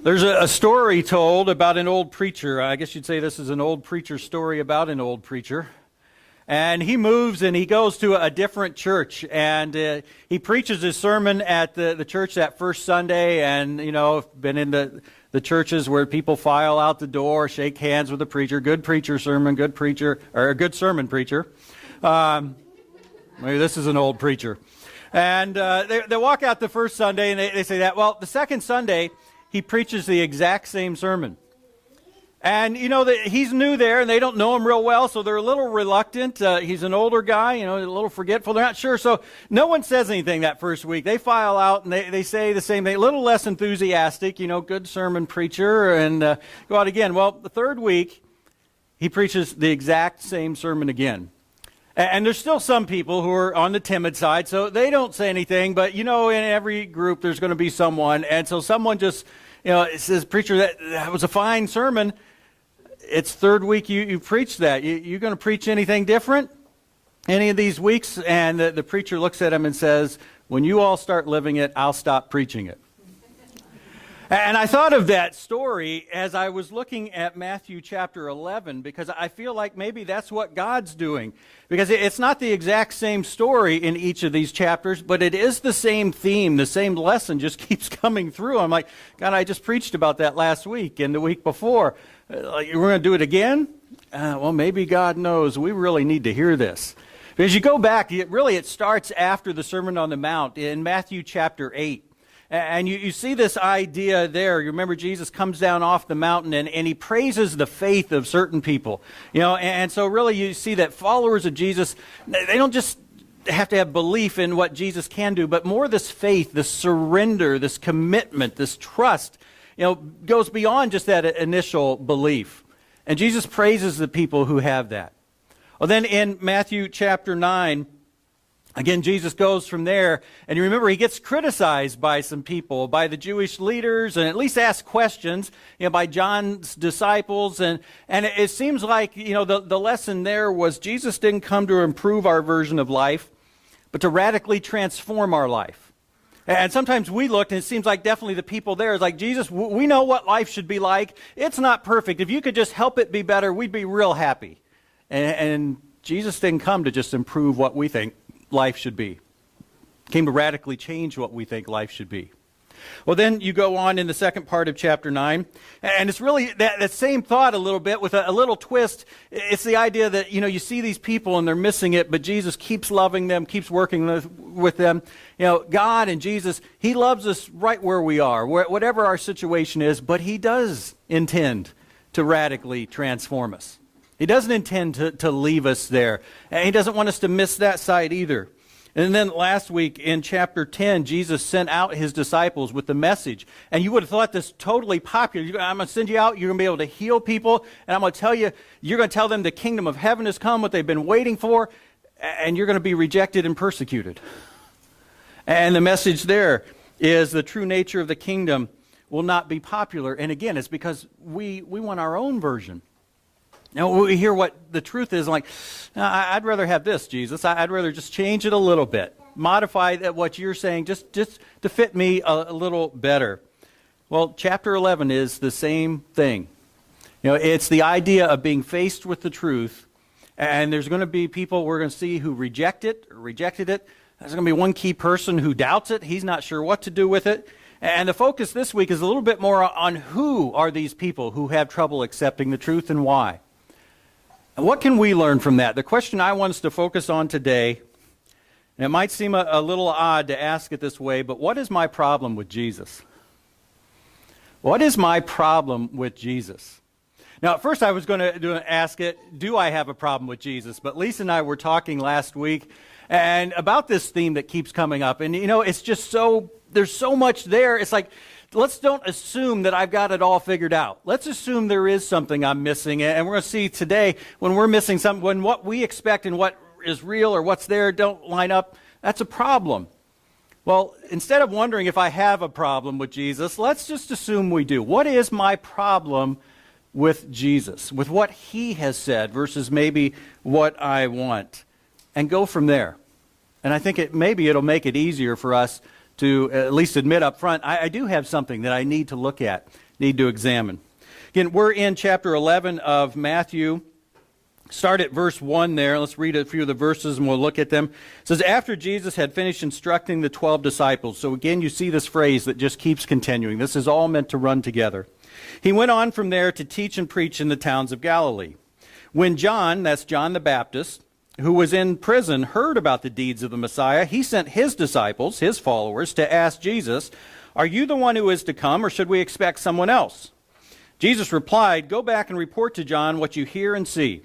There's a story told about an old preacher. I guess you'd say this is an old preacher story about an old preacher. And he moves and he goes to a different church. And he preaches his sermon at the church that first Sunday. And, you know, been in the churches where people file out the door, shake hands with the preacher. Good preacher sermon, good preacher, or a good sermon preacher. Maybe this is an old preacher. And they walk out the first Sunday and they say that. Well, the second Sunday, he preaches the exact same sermon. And, you know, he's new there, and they don't know him real well, so they're a little reluctant. He's an older guy, you know, a little forgetful. They're not sure, so no one says anything that first week. They file out, and they say the same thing, a little less enthusiastic, you know, good sermon preacher, and go out again. Well, the third week, he preaches the exact same sermon again. And there's still some people who are on the timid side, so they don't say anything. But, you know, in every group, there's going to be someone. And so someone just, you know, says, preacher, that was a fine sermon. It's third week you preached that. You going to preach anything different any of these weeks? And the preacher looks at him and says, when you all start living it, I'll stop preaching it. And I thought of that story as I was looking at Matthew chapter 11, because I feel like maybe that's what God's doing. Because it's not the exact same story in each of these chapters, but it is the same theme, the same lesson just keeps coming through. I'm like, God, I just preached about that last week and the week before. We're going to do it again? Well, maybe God knows we really need to hear this. As you go back, it starts after the Sermon on the Mount in Matthew chapter 8. And you see this idea there. You remember Jesus comes down off the mountain and he praises the faith of certain people. You know, and so really you see that followers of Jesus, they don't just have to have belief in what Jesus can do, but more this faith, this surrender, this commitment, this trust, you know, goes beyond just that initial belief. And Jesus praises the people who have that. Well, then in Matthew chapter 9, again, Jesus goes from there, and you remember he gets criticized by some people, by the Jewish leaders, and at least asked questions, you know, by John's disciples, and it seems like, you know, the lesson there was Jesus didn't come to improve our version of life, but to radically transform our life. And sometimes we looked, and it seems like definitely the people there is like, Jesus, we know what life should be like. It's not perfect. If you could just help it be better, we'd be real happy. And Jesus didn't come to just improve what we think life should be. Came to radically change what we think life should be. Well, then you go on in the second part of chapter 9, and it's really that same thought a little bit with a little twist. It's the idea that, you know, you see these people and they're missing it, but Jesus keeps loving them, keeps working with them. You know, God and Jesus, he loves us right where we are, whatever our situation is, but he does intend to radically transform us. He doesn't intend to leave us there. And he doesn't want us to miss that side either. And then last week in chapter 10, Jesus sent out his disciples with the message. And you would have thought this totally popular. I'm going to send you out. You're going to be able to heal people. And I'm going to tell you, you're going to tell them the kingdom of heaven has come, what they've been waiting for. And you're going to be rejected and persecuted. And the message there is the true nature of the kingdom will not be popular. And again, it's because we want our own version. Now, we hear what the truth is, like, I'd rather have this, Jesus. I'd rather just change it a little bit. Modify what you're saying just to fit me a little better. Well, chapter 11 is the same thing. You know, it's the idea of being faced with the truth, and there's going to be people we're going to see who reject it or rejected it. There's going to be one key person who doubts it. He's not sure what to do with it. And the focus this week is a little bit more on who are these people who have trouble accepting the truth and why. What can we learn from that? The question I want us to focus on today, and it might seem a little odd to ask it this way, but what is my problem with Jesus? What is my problem with Jesus? Now, at first I was going to ask it, do I have a problem with Jesus? But Lisa and I were talking last week and about this theme that keeps coming up. And, you know, it's just there's so much there. It's like, let's don't assume that I've got it all figured out. Let's assume there is something I'm missing. And we're going to see today when we're missing something, when what we expect and what is real or what's there don't line up, that's a problem. Well, instead of wondering if I have a problem with Jesus, let's just assume we do. What is my problem with Jesus, with what he has said versus maybe what I want? And go from there. And I think maybe it'll make it easier for us to at least admit up front, I do have something that I need to look at, need to examine. Again, we're in chapter 11 of Matthew. Start at verse 1 there. Let's read a few of the verses and we'll look at them. It says, after Jesus had finished instructing the 12 disciples. So again, you see this phrase that just keeps continuing. This is all meant to run together. He went on from there to teach and preach in the towns of Galilee. When John, that's John the Baptist, who was in prison, heard about the deeds of the Messiah, he sent his disciples, his followers, to ask Jesus, are you the one who is to come, or should we expect someone else? Jesus replied, go back and report to John what you hear and see.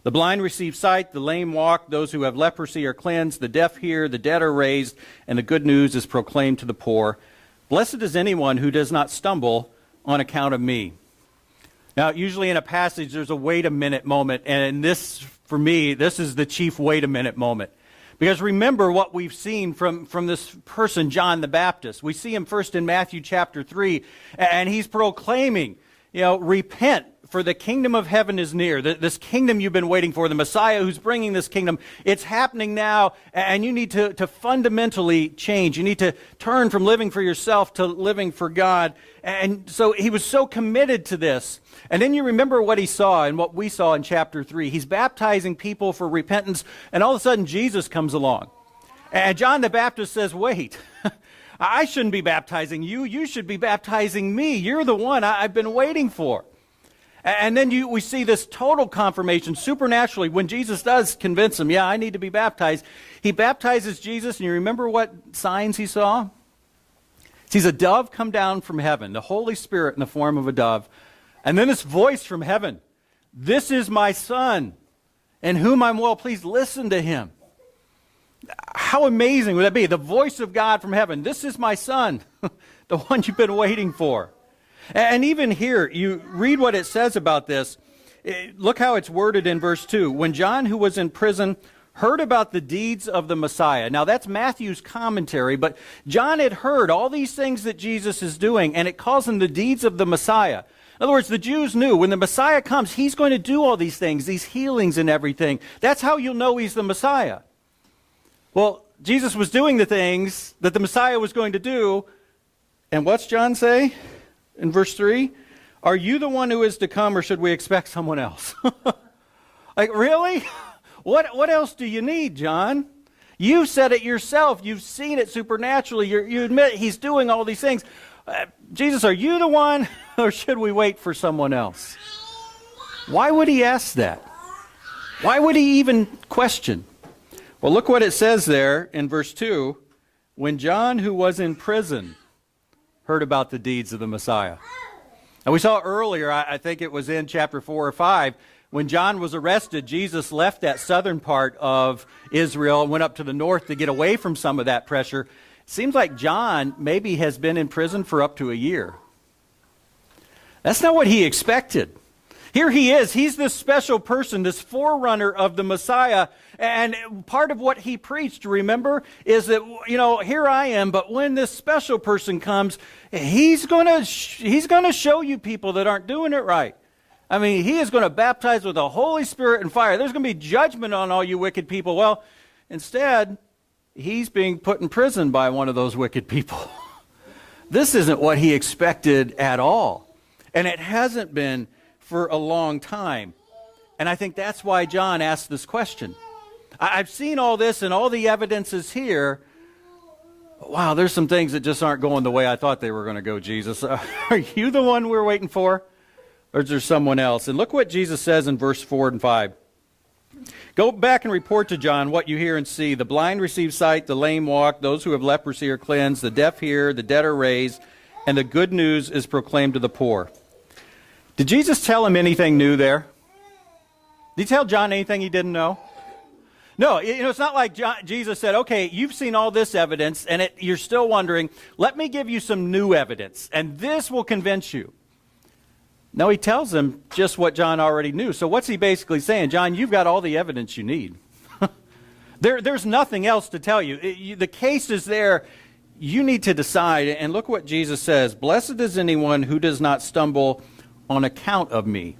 The blind receive sight, the lame walk, those who have leprosy are cleansed, the deaf hear, the dead are raised, and the good news is proclaimed to the poor. Blessed is anyone who does not stumble on account of me. Now, usually in a passage, there's a wait a minute moment, and this, for me, this is the chief wait a minute moment. Because remember what we've seen from this person, John the Baptist. We see him first in Matthew chapter 3, and he's proclaiming, repent, for the kingdom of heaven is near. This kingdom you've been waiting for, the Messiah who's bringing this kingdom, it's happening now, and you need to fundamentally change. You need to turn from living for yourself to living for God. And so he was so committed to this. And then you remember what he saw and what we saw in chapter 3. He's baptizing people for repentance, and all of a sudden Jesus comes along. And John the Baptist says, wait, I shouldn't be baptizing you. You should be baptizing me. You're the one I've been waiting for. And then we see this total confirmation supernaturally when Jesus does convince him, I need to be baptized. He baptizes Jesus, and you remember what signs he saw? He sees a dove come down from heaven, the Holy Spirit in the form of a dove. And then this voice from heaven, this is my son, in whom I'm well pleased. Listen to him. How amazing would that be? The voice of God from heaven. This is my son, the one you've been waiting for. And even here, you read what it says about this. Look how it's worded in verse 2. When John, who was in prison, heard about the deeds of the Messiah. Now, that's Matthew's commentary, but John had heard all these things that Jesus is doing, and it calls them the deeds of the Messiah. In other words, the Jews knew when the Messiah comes, he's going to do all these things, these healings and everything. That's how you'll know he's the Messiah. Well, Jesus was doing the things that the Messiah was going to do, and what's John say? In verse 3, are you the one who is to come, or should we expect someone else? Like, really? What else do you need, John? You said it yourself. You've seen it supernaturally. You admit he's doing all these things. Jesus, are you the one, or should we wait for someone else? Why would he ask that? Why would he even question? Well, look what it says there in verse 2. When John, who was in prison, heard about the deeds of the Messiah. And we saw earlier, I think it was in chapter 4 or 5, when John was arrested, Jesus left that southern part of Israel and went up to the north to get away from some of that pressure. It seems like John maybe has been in prison for up to a year. That's not what he expected. Here he is. He's this special person, this forerunner of the Messiah. And part of what he preached, remember, is that, here I am, but when this special person comes, he's going to show you people that aren't doing it right. I mean, he is going to baptize with the Holy Spirit and fire. There's going to be judgment on all you wicked people. Well, instead, he's being put in prison by one of those wicked people. This isn't what he expected at all. And it hasn't been for a long time. And I think that's why John asked this question. I've seen all this and all the evidence is here. Wow, there's some things that just aren't going the way I thought they were going to go, Jesus. Are you the one we're waiting for? Or is there someone else? And look what Jesus says in verse 4 and 5. Go back and report to John what you hear and see. The blind receive sight, the lame walk, those who have leprosy are cleansed, the deaf hear, the dead are raised, and the good news is proclaimed to the poor. Did Jesus tell him anything new there? Did he tell John anything he didn't know? No, it's not like Jesus said, okay, you've seen all this evidence, and you're still wondering, let me give you some new evidence, and this will convince you. No, he tells them just what John already knew. So what's he basically saying? John, you've got all the evidence you need. There's nothing else to tell you. The case is there. You need to decide. And look what Jesus says. Blessed is anyone who does not stumble on account of me.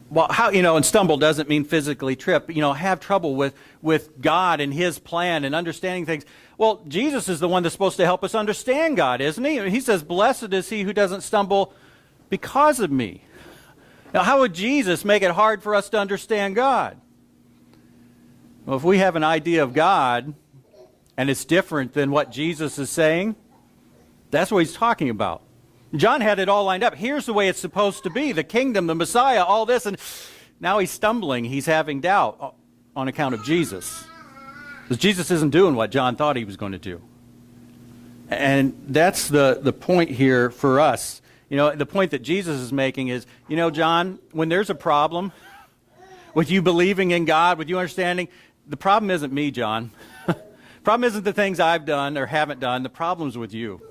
Well, and stumble doesn't mean physically trip, have trouble with God and his plan and understanding things. Well, Jesus is the one that's supposed to help us understand God, isn't he? He says, blessed is he who doesn't stumble because of me. Now, how would Jesus make it hard for us to understand God? Well, if we have an idea of God and it's different than what Jesus is saying, that's what he's talking about. John had it all lined up. Here's the way it's supposed to be, the kingdom, the Messiah, all this, and now he's stumbling. He's having doubt on account of Jesus. Because Jesus isn't doing what John thought he was going to do. And that's the point here for us. The point that Jesus is making is, John, when there's a problem with you believing in God, with you understanding, the problem isn't me, John. The problem isn't the things I've done or haven't done. The problem's with you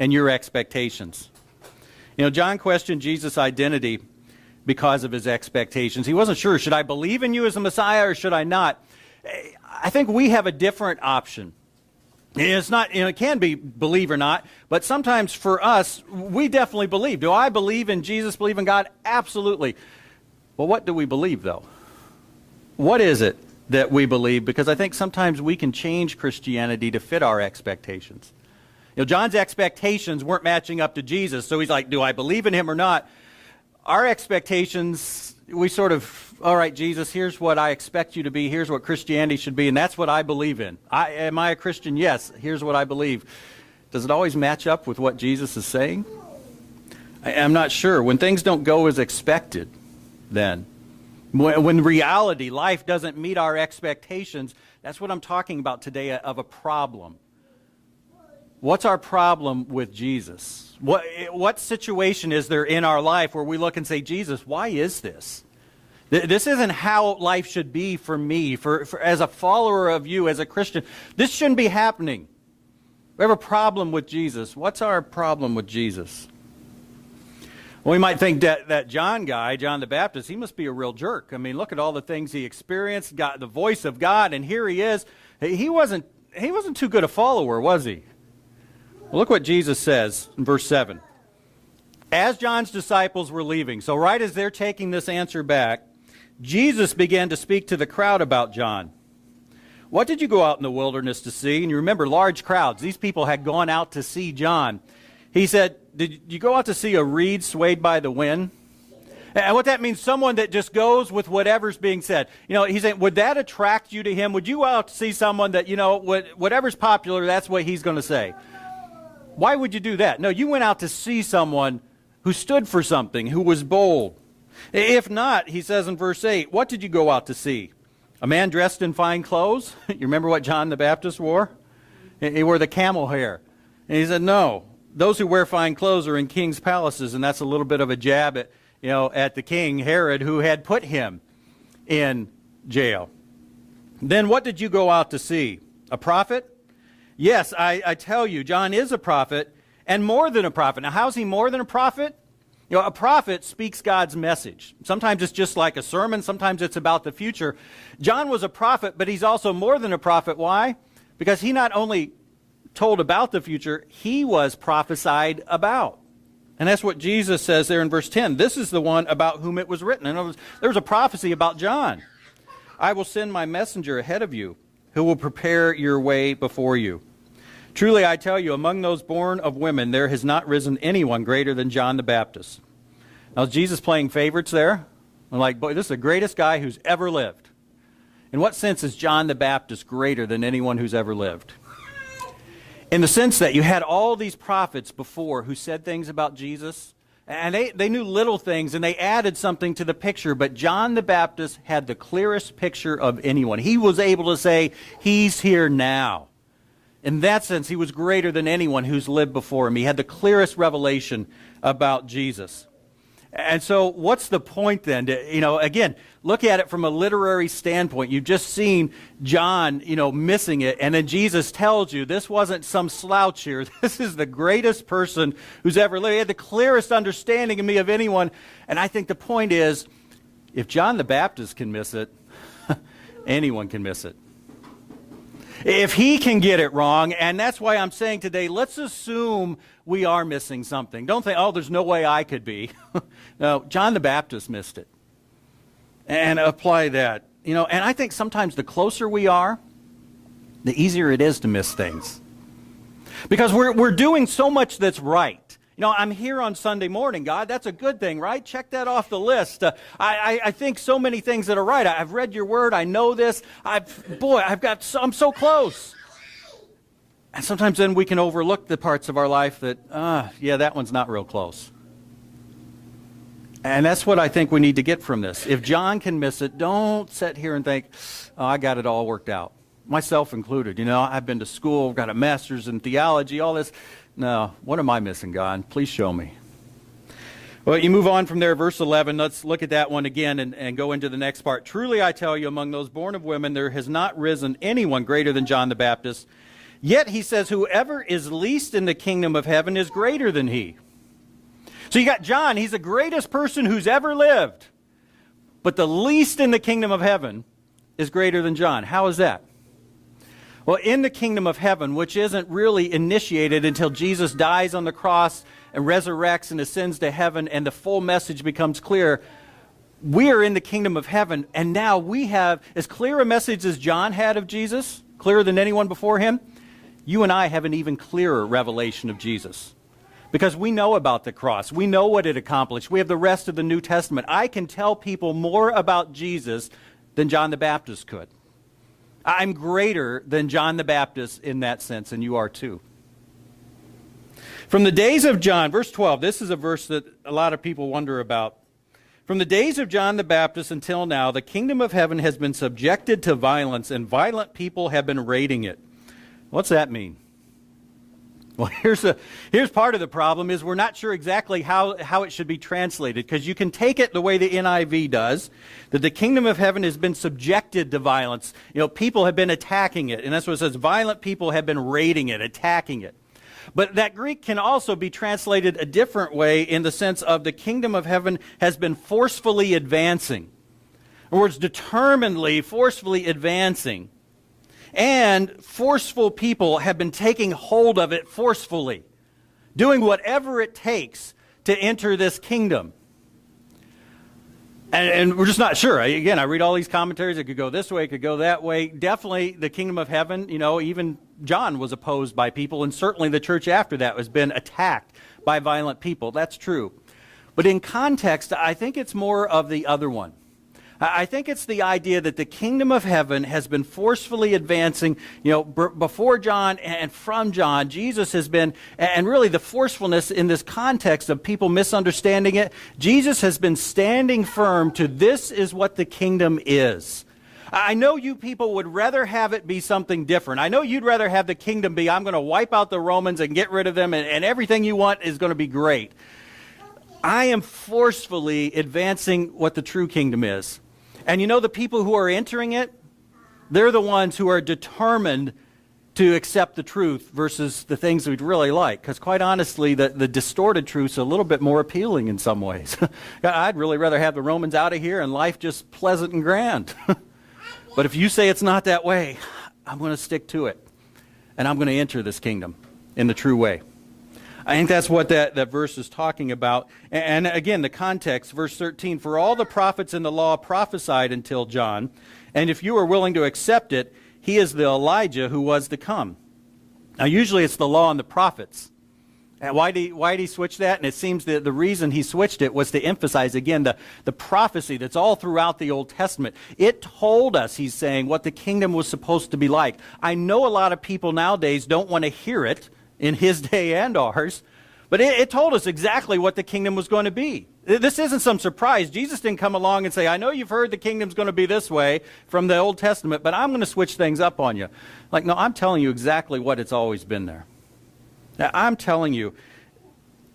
and your expectations. John questioned Jesus' identity because of his expectations. He wasn't sure, should I believe in you as a Messiah or should I not? I think we have a different option. It's not, it can be believe or not, but sometimes for us, we definitely believe. Do I believe in Jesus, believe in God? Absolutely. Well, what do we believe, though? What is it that we believe? Because I think sometimes we can change Christianity to fit our expectations. John's expectations weren't matching up to Jesus, so he's like, do I believe in him or not? Our expectations, we sort of, all right, Jesus, here's what I expect you to be. Here's what Christianity should be, and that's what I believe in. Am I a Christian? Yes, here's what I believe. Does it always match up with what Jesus is saying? I'm not sure. When things don't go as expected, then, when reality, life doesn't meet our expectations, that's what I'm talking about today, of a problem. What's our problem with Jesus? What situation is there in our life where we look and say, Jesus, why is this? This isn't how life should be for me, for as a follower of you, as a Christian. This shouldn't be happening. We have a problem with Jesus. What's our problem with Jesus? Well, we might think that John the Baptist, he must be a real jerk. I mean, look at all the things he experienced, got the voice of God, and here he is. He wasn't too good a follower, was he? Well, look what Jesus says in verse 7. As John's disciples were leaving, so right as they're taking this answer back, Jesus began to speak to the crowd about John. What did you go out in the wilderness to see? And you remember, large crowds. These people had gone out to see John. He said, did you go out to see a reed swayed by the wind? And what that means, someone that just goes with whatever's being said. He's saying, would that attract you to him? Would you go out to see someone that, whatever's popular, that's what he's going to say? Why would you do that? No, you went out to see someone who stood for something, who was bold. If not, he says in verse 8, what did you go out to see? A man dressed in fine clothes? You remember what John the Baptist wore? He wore the camel hair. And he said, no, those who wear fine clothes are in king's palaces, and that's a little bit of a jab at the king, Herod, who had put him in jail. Then what did you go out to see? A prophet? Yes, I tell you, John is a prophet, and more than a prophet. Now, how's he more than a prophet? A prophet speaks God's message. Sometimes it's just like a sermon. Sometimes it's about the future. John was a prophet, but he's also more than a prophet. Why? Because he not only told about the future, he was prophesied about. And that's what Jesus says there in verse 10. This is the one about whom it was written. In other words, there was a prophecy about John. I will send my messenger ahead of you, who will prepare your way before you. Truly, I tell you, among those born of women, there has not risen anyone greater than John the Baptist. Now, is Jesus playing favorites there? I'm like, boy, this is the greatest guy who's ever lived. In what sense is John the Baptist greater than anyone who's ever lived? In the sense that you had all these prophets before who said things about Jesus, and they knew little things, and they added something to the picture, but John the Baptist had the clearest picture of anyone. He was able to say, he's here now. In that sense, he was greater than anyone who's lived before him. He had the clearest revelation about Jesus. And so what's the point then? Again, look at it from a literary standpoint. You've just seen John, missing it. And then Jesus tells you this wasn't some slouch here. This is the greatest person who's ever lived. He had the clearest understanding of me of anyone. And I think the point is, if John the Baptist can miss it, anyone can miss it. If he can get it wrong, and that's why I'm saying today, let's assume we are missing something. Don't think, oh, there's no way I could be. No, John the Baptist missed it. And apply that. And I think sometimes the closer we are the easier it is to miss things. Because we're doing so much that's right. You know, I'm here on Sunday morning, God. That's a good thing, right? Check that off the list. I think so many things that are right. I've read your word. I know this. I'm so close. And sometimes then we can overlook the parts of our life that, that one's not real close. And that's what I think we need to get from this. If John can miss it, don't sit here and think, oh, I got it all worked out. Myself included. You know, I've been to school, got a master's in theology, all this. No, what am I missing, God? Please show me. Well, you move on from there, verse 11. Let's look at that one again and go into the next part. Truly I tell you, among those born of women, there has not risen anyone greater than John the Baptist. Yet he says, whoever is least in the kingdom of heaven is greater than he. So you got John, he's the greatest person who's ever lived. But the least in the kingdom of heaven is greater than John. How is that? Well, in the kingdom of heaven, which isn't really initiated until Jesus dies on the cross and resurrects and ascends to heaven and the full message becomes clear, we are in the kingdom of heaven, and now we have as clear a message as John had of Jesus, clearer than anyone before him. You and I have an even clearer revelation of Jesus because we know about the cross. We know what it accomplished. We have the rest of the New Testament. I can tell people more about Jesus than John the Baptist could. I'm greater than John the Baptist in that sense, and you are too. From the days of John, verse 12, this is a verse that a lot of people wonder about. From the days of John the Baptist until now, the kingdom of heaven has been subjected to violence, and violent people have been raiding it. What's that mean? Well, here's part of the problem is we're not sure exactly how it should be translated, because you can take it the way the NIV does, that the kingdom of heaven has been subjected to violence. You know, people have been attacking it, and that's what it says. Violent people have been raiding it, attacking it. But that Greek can also be translated a different way in the sense of the kingdom of heaven has been forcefully advancing. In other words, determinedly, forcefully advancing. And forceful people have been taking hold of it forcefully, doing whatever it takes to enter this kingdom. And we're just not sure. Again, I read all these commentaries. It could go this way, it could go that way. Definitely the kingdom of heaven, you know, even John was opposed by people, and certainly the church after that has been attacked by violent people. That's true. But in context, I think it's more of the other one. I think it's the idea that the kingdom of heaven has been forcefully advancing, you know, before John and from John. Jesus has been, and really the forcefulness in this context of people misunderstanding it, Jesus has been standing firm to this is what the kingdom is. I know you people would rather have it be something different. I know you'd rather have the kingdom be, I'm going to wipe out the Romans and get rid of them, and everything you want is going to be great. I am forcefully advancing what the true kingdom is. And you know, the people who are entering it, they're the ones who are determined to accept the truth versus the things we'd really like. Because quite honestly, the distorted truth's a little bit more appealing in some ways. I'd really rather have the Romans out of here and life just pleasant and grand. But if you say it's not that way, I'm going to stick to it. And I'm going to enter this kingdom in the true way. I think that's what that verse is talking about. And again, the context, verse 13, for all the prophets in the law prophesied until John, and if you are willing to accept it, he is the Elijah who was to come. Now, usually it's the law and the prophets. And why did he switch that? And it seems that the reason he switched it was to emphasize, again, the prophecy that's all throughout the Old Testament. It told us, he's saying, what the kingdom was supposed to be like. I know a lot of people nowadays don't want to hear it, in his day and ours, but it told us exactly what the kingdom was going to be. This isn't some surprise. Jesus didn't come along and say, I know you've heard the kingdom's going to be this way from the Old Testament, but I'm going to switch things up on you. Like, no, I'm telling you exactly what it's always been there. Now, I'm telling you,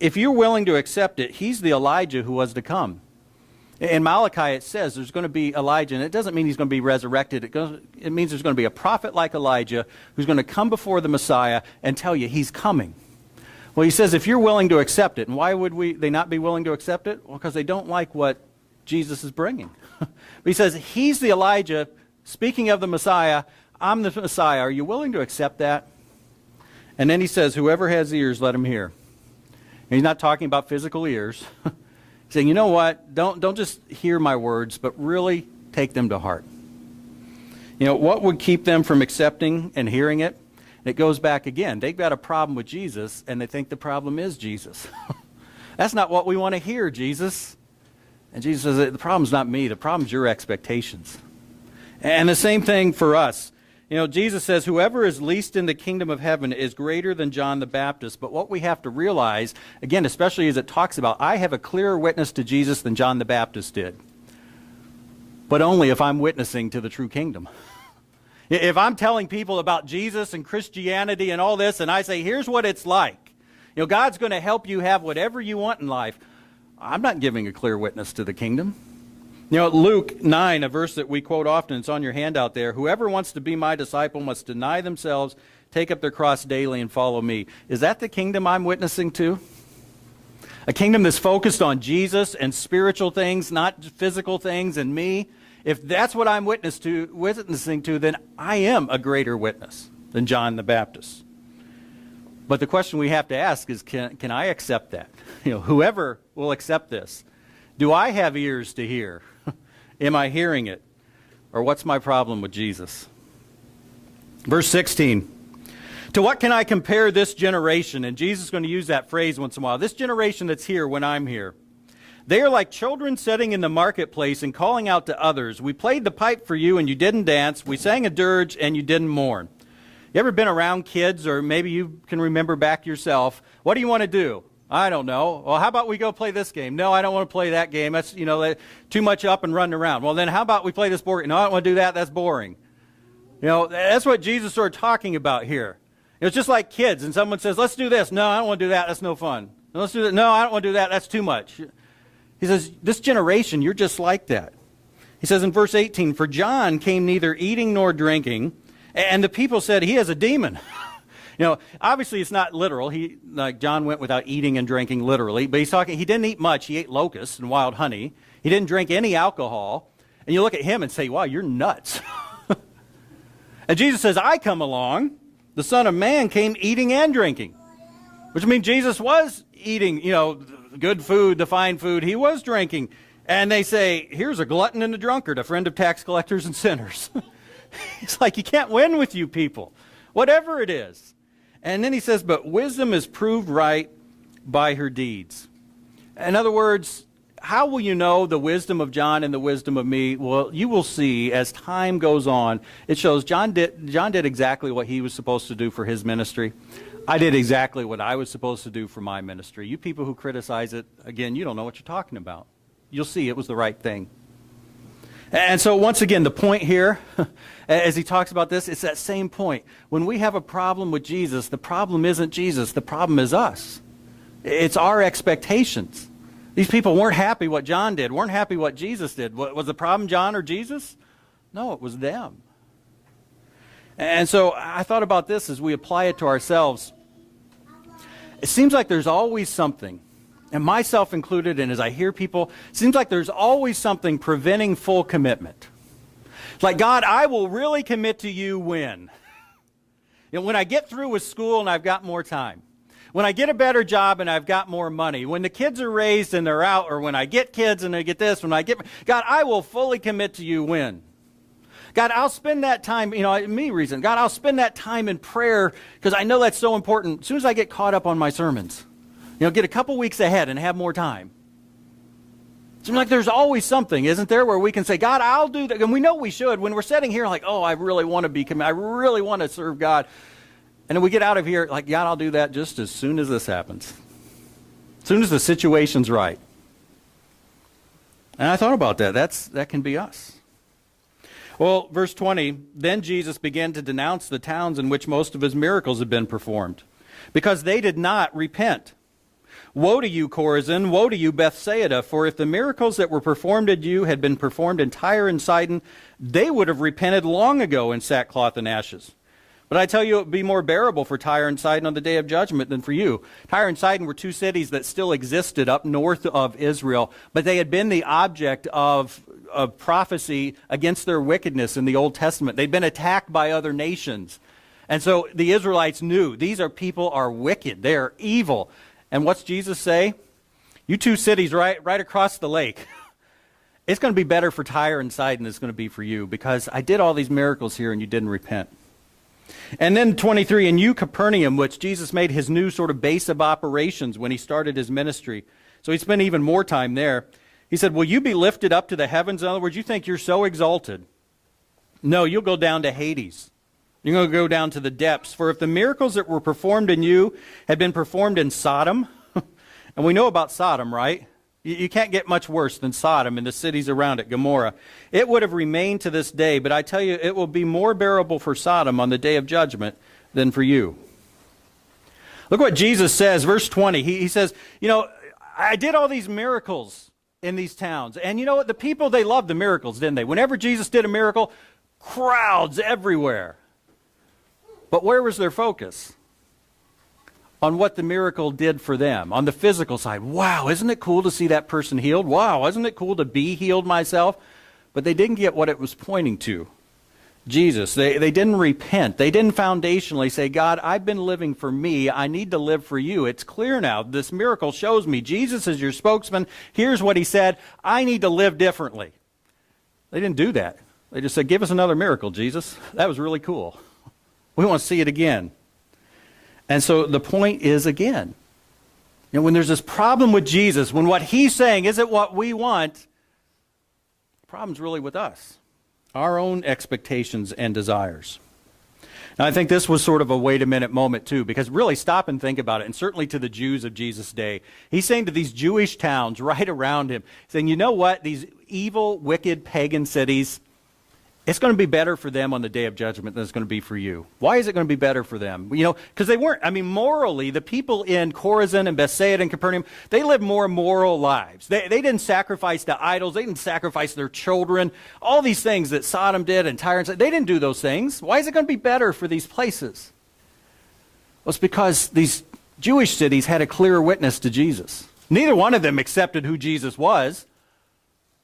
if you're willing to accept it, he's the Elijah who was to come. In Malachi, it says there's going to be Elijah, and it doesn't mean he's going to be resurrected. It means there's going to be a prophet like Elijah who's going to come before the Messiah and tell you he's coming. Well, he says if you're willing to accept it, and why would they not be willing to accept it? Well, because they don't like what Jesus is bringing. But he says he's the Elijah, speaking of the Messiah, I'm the Messiah. Are you willing to accept that? And then he says, whoever has ears, let him hear. And he's not talking about physical ears. Saying, you know what, don't just hear my words, but really take them to heart. What would keep them from accepting and hearing it? It goes back again. They've got a problem with Jesus, and they think the problem is Jesus. That's not what we want to hear, Jesus. And Jesus says, the problem's not me. The problem's your expectations. And the same thing for us. Jesus says, whoever is least in the kingdom of heaven is greater than John the Baptist. But what we have to realize, again, especially as it talks about, I have a clearer witness to Jesus than John the Baptist did. But only if I'm witnessing to the true kingdom. If I'm telling people about Jesus and Christianity and all this, and I say, here's what it's like. God's going to help you have whatever you want in life. I'm not giving a clear witness to the kingdom. Luke 9, a verse that we quote often, it's on your handout there. Whoever wants to be my disciple must deny themselves, take up their cross daily, and follow me. Is that the kingdom I'm witnessing to? A kingdom that's focused on Jesus and spiritual things, not physical things and me? If that's what I'm witnessing to, then I am a greater witness than John the Baptist. But the question we have to ask is, can I accept that? Whoever will accept this. Do I have ears to hear? Am I hearing it? Or what's my problem with Jesus? Verse 16. To what can I compare this generation? And Jesus is going to use that phrase once in a while. This generation that's here when I'm here. They are like children sitting in the marketplace and calling out to others. We played the pipe for you and you didn't dance. We sang a dirge and you didn't mourn. You ever been around kids, or maybe you can remember back yourself? What do you want to do? I don't know. Well, how about we go play this game? No, I don't want to play that game. That's, too much up and running around. Well, then how about we play this board game? No, I don't want to do that. That's boring. That's what Jesus is sort of talking about here. It's just like kids, and someone says, let's do this. No, I don't want to do that. That's no fun. Let's do that. No, I don't want to do that. That's too much. He says, this generation, you're just like that. He says in verse 18, for John came neither eating nor drinking, and the people said, he has a demon. Obviously it's not literal. John went without eating and drinking literally, but he didn't eat much. He ate locusts and wild honey. He didn't drink any alcohol. And you look at him and say, wow, you're nuts. And Jesus says, I come along. The Son of Man came eating and drinking, which means Jesus was eating, good food, the fine food. He was drinking. And they say, here's a glutton and a drunkard, a friend of tax collectors and sinners. It's like, you can't win with you people, whatever it is. And then he says, but wisdom is proved right by her deeds. In other words, how will you know the wisdom of John and the wisdom of me? Well, you will see as time goes on. It shows John did exactly what he was supposed to do for his ministry. I did exactly what I was supposed to do for my ministry. You people who criticize it, again, you don't know what you're talking about. You'll see it was the right thing. And so once again, the point here, as he talks about this, it's that same point. When we have a problem with Jesus, the problem isn't Jesus. The problem is us. It's our expectations. These people weren't happy what John did, weren't happy what Jesus did. Was the problem John or Jesus? No, it was them. And so I thought about this as we apply it to ourselves. It seems like there's always something, and myself included, and as I hear people, it seems like there's always something preventing full commitment. It's like, God, I will really commit to you when? When I get through with school and I've got more time. When I get a better job and I've got more money. When the kids are raised and they're out, or when I get kids and I get this, God, I will fully commit to you when? God, I'll spend that time, God, I'll spend that time in prayer because I know that's so important. As soon as I get caught up on my sermons, get a couple weeks ahead and have more time. It seems like there's always something, isn't there, where we can say, God, I'll do that. And we know we should. When we're sitting here like, oh, I really want to be committed. I really want to serve God. And then we get out of here like, God, I'll do that just as soon as this happens. As soon as the situation's right. And I thought about that. That can be us. Well, verse 20, then Jesus began to denounce the towns in which most of his miracles had been performed, because they did not repent. Woe to you, Chorazin! Woe to you, Bethsaida! For if the miracles that were performed at you had been performed in Tyre and Sidon, they would have repented long ago in sackcloth and ashes. But I tell you, it would be more bearable for Tyre and Sidon on the day of judgment than for you. Tyre and Sidon were two cities that still existed up north of Israel, but they had been the object of prophecy against their wickedness in the Old Testament. They'd been attacked by other nations. And so the Israelites knew these people are wicked. They are evil. And what's Jesus say? You two cities right across the lake. it's going to be better for Tyre and Sidon than it's going to be for you, because I did all these miracles here and you didn't repent. And then 23, and you, Capernaum, which Jesus made his new sort of base of operations when he started his ministry. So he spent even more time there. He said, will you be lifted up to the heavens? In other words, you think you're so exalted. No, you'll go down to Hades. You're going to go down to the depths. For if the miracles that were performed in you had been performed in Sodom, and we know about Sodom, right? You can't get much worse than Sodom and the cities around it, Gomorrah. It would have remained to this day, but I tell you, it will be more bearable for Sodom on the day of judgment than for you. Look what Jesus says, verse 20. He says, I did all these miracles in these towns. And you know what? The people, they loved the miracles, didn't they? Whenever Jesus did a miracle, crowds everywhere. But where was their focus? On what the miracle did for them, on the physical side. Wow, isn't it cool to see that person healed? Wow, isn't it cool to be healed myself? But they didn't get what it was pointing to. Jesus. They didn't repent. They didn't foundationally say, God, I've been living for me. I need to live for you. It's clear now. This miracle shows me Jesus is your spokesman. Here's what he said. I need to live differently. They didn't do that. They just said, give us another miracle, Jesus. That was really cool. We want to see it again. And so the point is, again, when there's this problem with Jesus, when what he's saying isn't what we want, the problem's really with us, our own expectations and desires. Now, I think this was sort of a wait-a-minute moment, too, because really stop and think about it, and certainly to the Jews of Jesus' day. He's saying to these Jewish towns right around him, saying, you know what, these evil, wicked, pagan cities, it's going to be better for them on the day of judgment than it's going to be for you. Why is it going to be better for them? Because they weren't, morally, the people in Chorazin and Bethsaida and Capernaum, they lived more moral lives. They didn't sacrifice to idols. They didn't sacrifice their children. All these things that Sodom did and Tyre and Sidon, they didn't do those things. Why is it going to be better for these places? Well, it's because these Jewish cities had a clear witness to Jesus. Neither one of them accepted who Jesus was,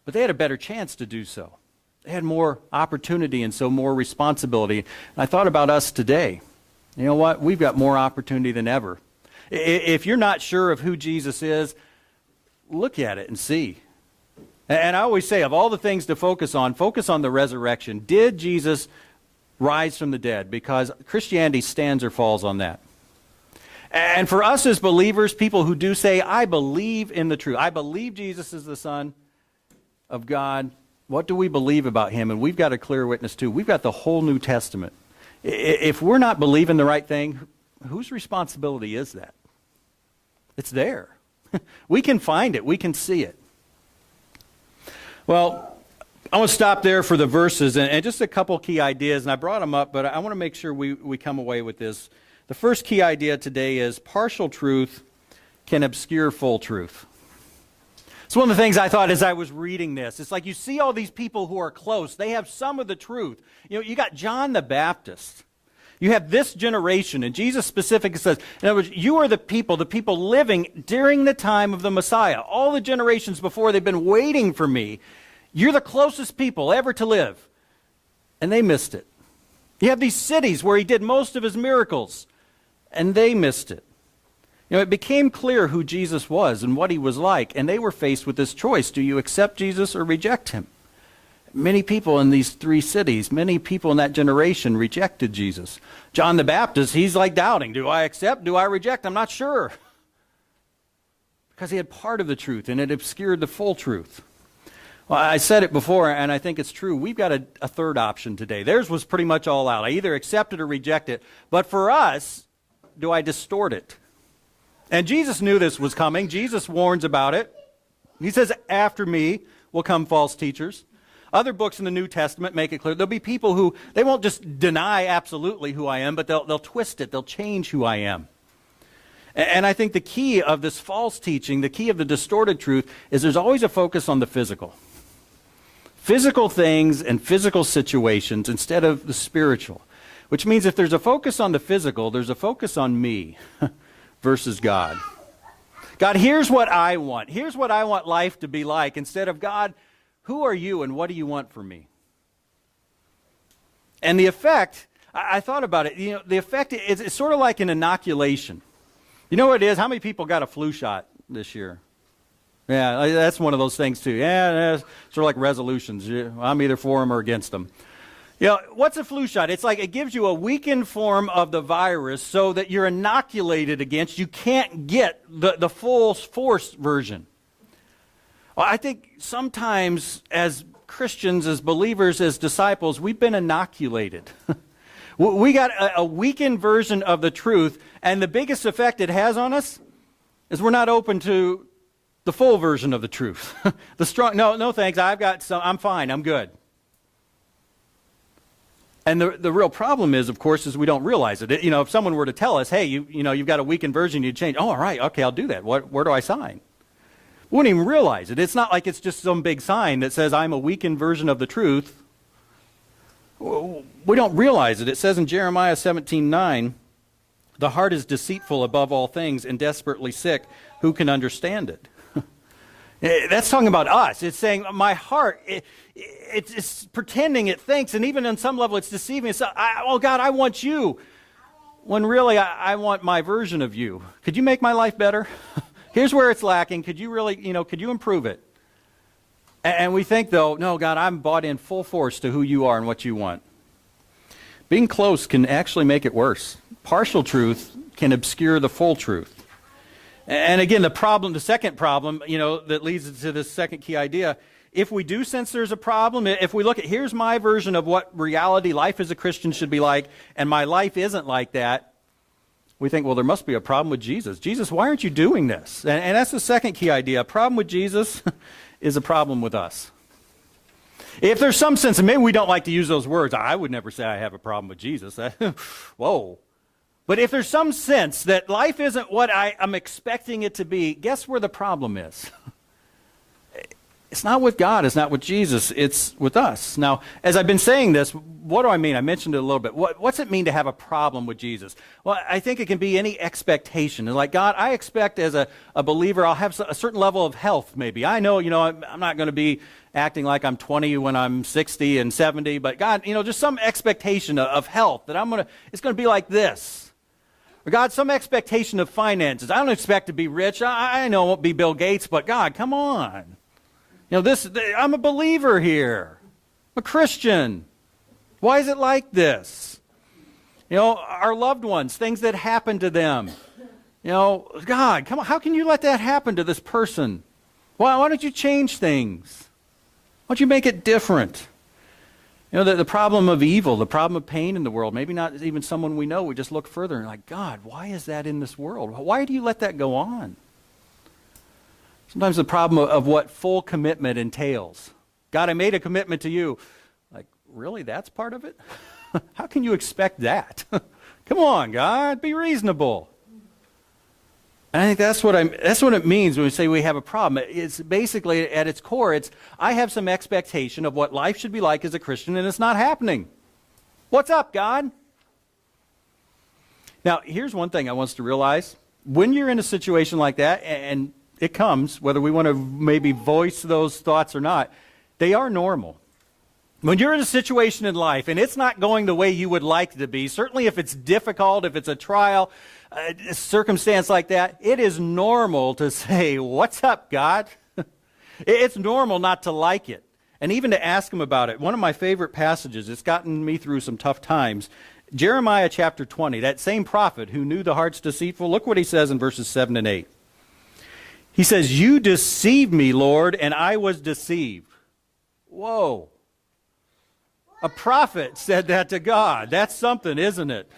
but they had a better chance to do so. They had more opportunity and so more responsibility. And I thought about us today. You know what? We've got more opportunity than ever. If you're not sure of who Jesus is, look at it and see. And I always say, of all the things to focus on the resurrection. Did Jesus rise from the dead? Because Christianity stands or falls on that. And for us as believers, people who do say, I believe in the truth. I believe Jesus is the Son of God. What do we believe about him? And we've got a clear witness too. We've got the whole New Testament. If we're not believing the right thing, whose responsibility is that? It's there. We can find it. We can see it. Well, I want to stop there for the verses and just a couple key ideas. And I brought them up, but I want to make sure we come away with this. The first key idea today is partial truth can obscure full truth. It's one of the things I thought as I was reading this. It's like you see all these people who are close. They have some of the truth. You got John the Baptist. You have this generation, and Jesus specifically says, in other words, you are the people living during the time of the Messiah. All the generations before, they've been waiting for me. You're the closest people ever to live. And they missed it. You have these cities where he did most of his miracles, and they missed it. It became clear who Jesus was and what he was like, and they were faced with this choice. Do you accept Jesus or reject him? Many people in these three cities, many people in that generation rejected Jesus. John the Baptist, he's like doubting. Do I accept? Do I reject? I'm not sure. Because he had part of the truth, and it obscured the full truth. Well, I said it before, and I think it's true. We've got a third option today. Theirs was pretty much all out. I either accept it or reject it. But for us, do I distort it? And Jesus knew this was coming. Jesus warns about it. He says, after me will come false teachers. Other books in the New Testament make it clear. There'll be people who, they won't just deny absolutely who I am, but they'll twist it. They'll change who I am. And I think the key of this false teaching, the key of the distorted truth, is there's always a focus on the physical. Physical things and physical situations instead of the spiritual. Which means if there's a focus on the physical, there's a focus on me. Versus God. God, here's what I want. Here's what I want life to be like. Instead of, God, who are you and what do you want from me? And the effect, I thought about it, the effect is it's sort of like an inoculation. You know what it is? How many people got a flu shot this year? Yeah, that's one of those things too. Yeah, sort of like resolutions. I'm either for them or against them. What's a flu shot? It's like it gives you a weakened form of the virus so that you're inoculated against. You can't get the full force version. Well, I think sometimes as Christians, as believers, as disciples, we've been inoculated. We got a weakened version of the truth, and the biggest effect it has on us is we're not open to the full version of the truth. The strong, no thanks, I'm fine, I'm good. And the real problem is, of course, is we don't realize it. If someone were to tell us, hey, you've got a weakened version, you'd change. Oh, all right, okay, I'll do that. Where do I sign? We wouldn't even realize it. It's not like it's just some big sign that says I'm a weakened version of the truth. We don't realize it. It says in Jeremiah 17:9, the heart is deceitful above all things and desperately sick. Who can understand it? That's talking about us. It's saying my heart, it's pretending it thinks, and even on some level it's deceiving. It's, oh God, I want you. When really I want my version of you. Could you make my life better? Here's where it's lacking. Could you really, could you improve it? And we think, though, no, God, I'm bought in full force to who you are and what you want. Being close can actually make it worse. Partial truth can obscure the full truth. And again, the second problem, that leads to this second key idea, if we do sense there's a problem, if we look at, here's my version of what reality life as a Christian should be like, and my life isn't like that, we think, well, there must be a problem with Jesus. Jesus, why aren't you doing this? And that's the second key idea. A problem with Jesus is a problem with us. If there's some sense, and maybe we don't like to use those words, I would never say I have a problem with Jesus. Whoa. But if there's some sense that life isn't what I'm expecting it to be, guess where the problem is? It's not with God, it's not with Jesus, it's with us. Now, as I've been saying this, what do I mean? I mentioned it a little bit. What's it mean to have a problem with Jesus? Well, I think it can be any expectation. Like, God, I expect as a believer I'll have a certain level of health maybe. I know, I'm not going to be acting like I'm 20 when I'm 60 and 70, but God, just some expectation of health that it's going to be like this. Or God, some expectation of finances. I don't expect to be rich. I know I won't be Bill Gates, but God, come on. I'm a believer here. I'm a Christian. Why is it like this? Our loved ones, things that happen to them. God, come on, how can you let that happen to this person? Why don't you change things? Why don't you make it different? The problem of evil, the problem of pain in the world, maybe not even someone we know, we just look further and like, God, why is that in this world? Why do you let that go on? Sometimes the problem of what full commitment entails. God, I made a commitment to you. Like, really, that's part of it? How can you expect that? Come on, God, be reasonable. And I think that's what it means when we say we have a problem. It's basically, at its core, I have some expectation of what life should be like as a Christian, and it's not happening. What's up, God? Now, here's one thing I want us to realize. When you're in a situation like that, and it comes, whether we want to maybe voice those thoughts or not, they are normal. When you're in a situation in life and it's not going the way you would like it to be, certainly if it's difficult, if it's a trial, a circumstance like that, it is normal to say, what's up, God? It's normal not to like it, and even to ask him about it. One of my favorite passages, it's gotten me through some tough times, Jeremiah chapter 20, that same prophet who knew the heart's deceitful, look what he says in verses 7 and 8. He says, you deceived me, Lord, and I was deceived. Whoa. A prophet said that to God. That's something, isn't it?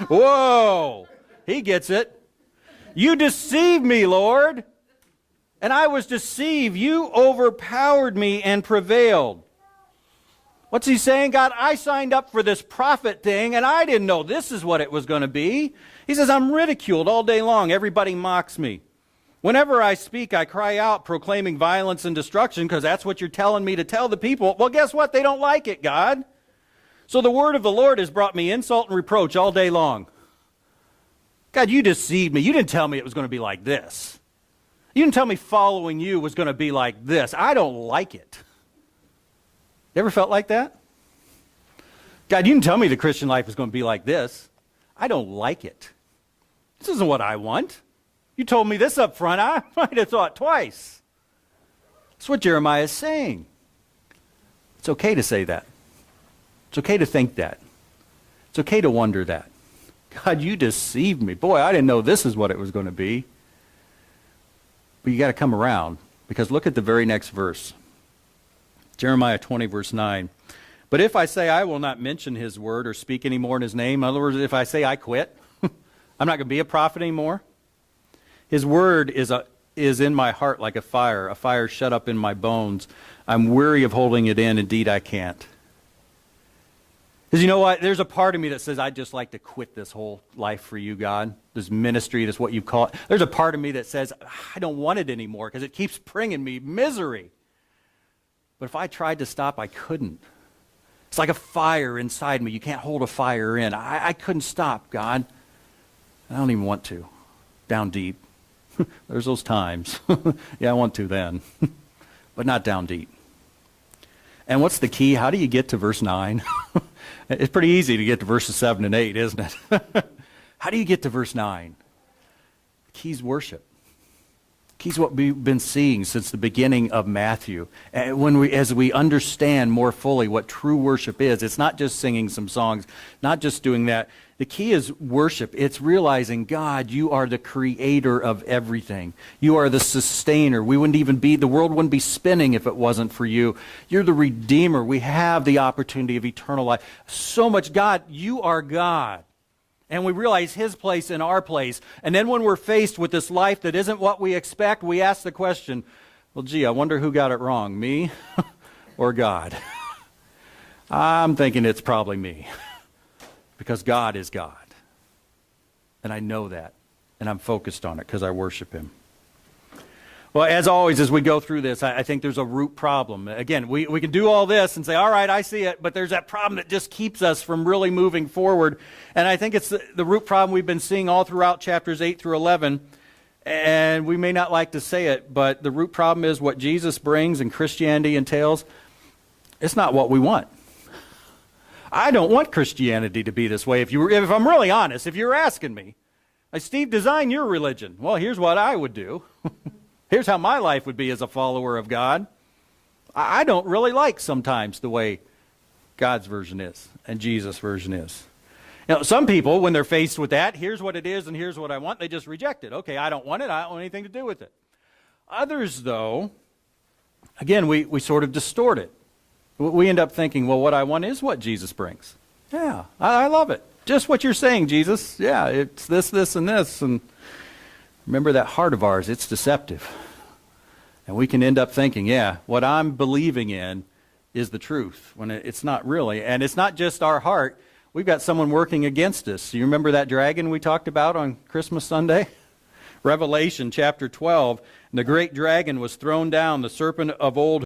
Whoa. He gets it. You deceived me, Lord, and I was deceived. You overpowered me and prevailed. What's he saying? God, I signed up for this prophet thing, and I didn't know this is what it was going to be. He says, I'm ridiculed all day long. Everybody mocks me. Whenever I speak, I cry out, proclaiming violence and destruction, because that's what you're telling me to tell the people. Well, guess what? They don't like it, God. So the word of the Lord has brought me insult and reproach all day long. God, you deceived me. You didn't tell me it was going to be like this. You didn't tell me following you was going to be like this. I don't like it. You ever felt like that? God, you didn't tell me the Christian life was going to be like this. I don't like it. This isn't what I want. You told me this up front. I might have thought twice. That's what Jeremiah is saying. It's okay to say that. It's okay to think that. It's okay to wonder that. God, you deceived me. Boy, I didn't know this is what it was going to be. But you got to come around, because look at the very next verse. Jeremiah 20, verse 9. But if I say I will not mention his word or speak any more in his name, in other words, if I say I quit, I'm not going to be a prophet anymore. His word is in my heart like a fire shut up in my bones. I'm weary of holding it in. Indeed, I can't. Because you know what? There's a part of me that says, I'd just like to quit this whole life for you, God. This ministry, this what you call it. There's a part of me that says, I don't want it anymore because it keeps bringing me misery. But if I tried to stop, I couldn't. It's like a fire inside me. You can't hold a fire in. I couldn't stop, God. I don't even want to. Down deep. There's those times. Yeah, I want to then. But not down deep. And what's the key? How do you get to verse 9? It's pretty easy to get to verses 7 and 8, isn't it? How do you get to verse 9? The key's worship. Key's what we've been seeing since the beginning of Matthew. And as we understand more fully what true worship is, it's not just singing some songs, not just doing that. The key is worship. It's realizing, God, you are the creator of everything. You are the sustainer. The world wouldn't be spinning if it wasn't for you. You're the redeemer. We have the opportunity of eternal life. So much, God, you are God. And we realize his place in our place. And then when we're faced with this life that isn't what we expect, we ask the question, well, gee, I wonder who got it wrong, me or God? I'm thinking it's probably me. Because God is God. And I know that. And I'm focused on it because I worship him. Well, as always, as we go through this, I think there's a root problem. Again, we can do all this and say, all right, I see it, but there's that problem that just keeps us from really moving forward. And I think it's the root problem we've been seeing all throughout chapters 8 through 11. And we may not like to say it, but the root problem is what Jesus brings and Christianity entails. It's not what we want. I don't want Christianity to be this way. If I'm really honest, if you're asking me, like, Steve, design your religion. Well, here's what I would do. Here's how my life would be as a follower of God. I don't really like sometimes the way God's version is and Jesus' version is. You know, some people, when they're faced with that, here's what it is and here's what I want, they just reject it. Okay, I don't want it. I don't want anything to do with it. Others, though, again, we sort of distort it. We end up thinking, well, what I want is what Jesus brings. Yeah, I love it. Just what you're saying, Jesus. Yeah, it's this, this, and this. And remember that heart of ours, it's deceptive. And we can end up thinking, yeah, what I'm believing in is the truth, when it's not really. And it's not just our heart. We've got someone working against us. You remember that dragon we talked about on Christmas Sunday? Revelation chapter 12, and the great dragon was thrown down, the serpent of old